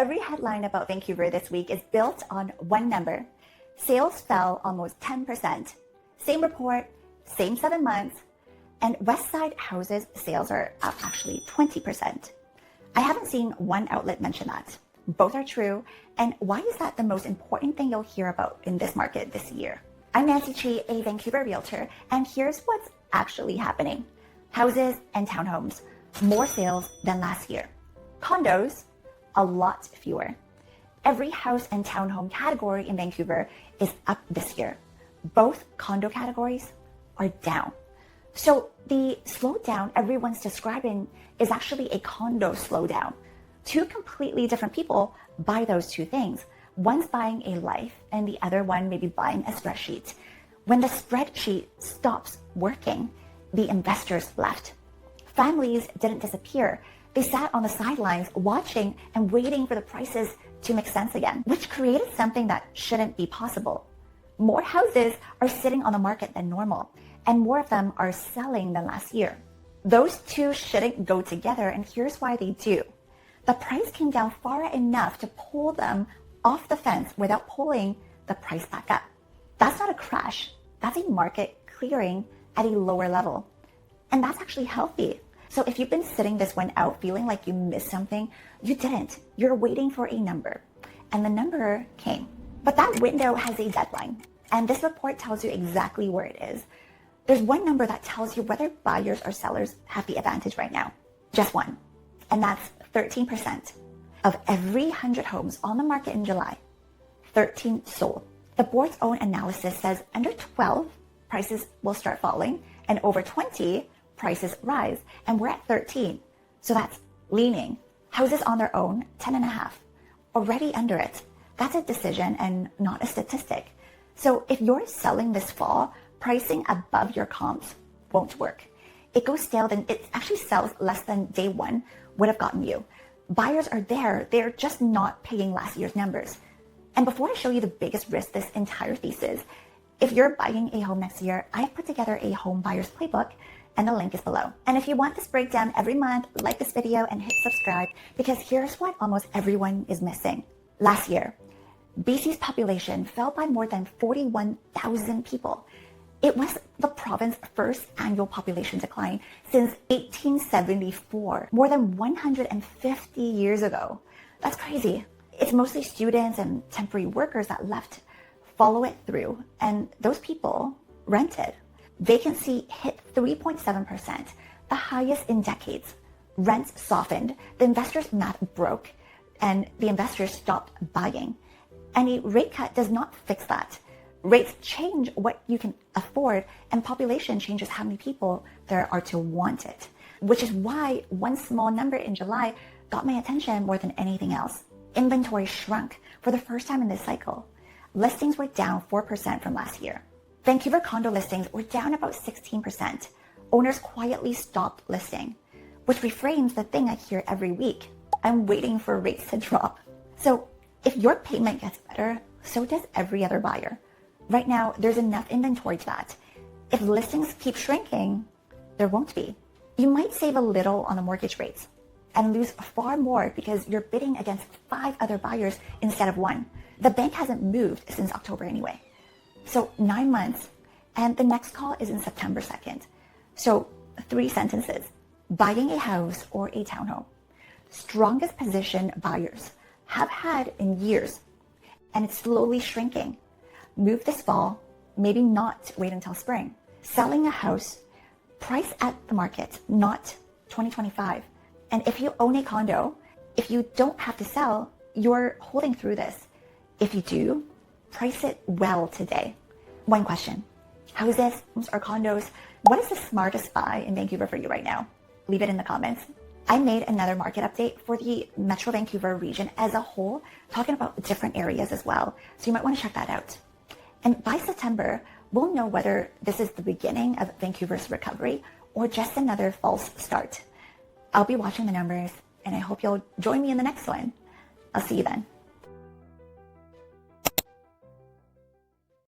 Every headline about Vancouver this week is built on one number. Sales fell almost 10%. Same report, same 7 months, and West Side houses sales are up actually 20%. I haven't seen one outlet mention that. Both are true, and why is that the most important thing you'll hear about in this market this year? I'm Nancy Chi, a Vancouver realtor, and here's what's actually happening. Houses and townhomes, more sales than last year. Condos, a lot fewer. Every house and townhome category in Vancouver is up this year. Both condo categories are down. So the slowdown everyone's describing is actually a condo slowdown. Two completely different people buy those two things. One's buying a life and the other one may be buying a spreadsheet. When the spreadsheet stops working, the investors left. Families didn't disappear. They sat on the sidelines watching and waiting for the prices to make sense again, which created something that shouldn't be possible. More houses are sitting on the market than normal, and more of them are selling than last year. Those two shouldn't go together, and here's why they do. The price came down far enough to pull them off the fence without pulling the price back up. That's not a crash. That's a market clearing at a lower level. And that's actually healthy. So if you've been sitting this one out feeling like you missed something, you didn't. You're waiting for a number. And the number came. But that window has a deadline. And this report tells you exactly where it is. There's one number that tells you whether buyers or sellers have the advantage right now. Just one. And that's 13%. Of every 100 homes on the market in July, 13 sold. The board's own analysis says under 12, prices will start falling, and over 20, prices rise, and we're at 13. So that's leaning. Houses on their own, 10.5. Already under it. That's a decision and not a statistic. So if you're selling this fall, pricing above your comps won't work. It goes stale, then it actually sells less than day one would have gotten you. Buyers are there, they're just not paying last year's numbers. And before I show you the biggest risk this entire thesis, if you're buying a home next year, I've put together a home buyer's playbook and the link is below. And if you want this breakdown every month, like this video and hit subscribe because here's what almost everyone is missing. Last year, BC's population fell by more than 41,000 people. It was the province's first annual population decline since 1874, more than 150 years ago. That's crazy. It's mostly students and temporary workers that left, follow it through, and those people rented. Vacancy hit 3.7%, the highest in decades. Rents softened, the investors' math broke, and the investors stopped buying. And a rate cut does not fix that. Rates change what you can afford, and population changes how many people there are to want it, which is why one small number in July got my attention more than anything else. Inventory shrunk for the first time in this cycle. Listings were down 4% from last year. Vancouver condo listings were down about 16%. Owners quietly stopped listing, which reframes the thing I hear every week. I'm waiting for rates to drop. So if your payment gets better, so does every other buyer. Right now, there's enough inventory to that. If listings keep shrinking, there won't be. You might save a little on the mortgage rates and lose far more because you're bidding against 5 other buyers instead of 1. The bank hasn't moved since October anyway. So 9 months, and the next call is in September 2nd. So 3 sentences. Buying a house or a townhome. Strongest position buyers have had in years, and it's slowly shrinking. Move this fall, maybe not wait until spring. Selling a house, price at the market, not 2025. And if you own a condo, if you don't have to sell, you're holding through this. If you do, price it well today. One question, houses or condos, what is the smartest buy in Vancouver for you right now? Leave it in the comments. I made another market update for the Metro Vancouver region as a whole, talking about different areas as well. So you might want to check that out. And by September, we'll know whether this is the beginning of Vancouver's recovery or just another false start. I'll be watching the numbers and I hope you'll join me in the next one. I'll see you then.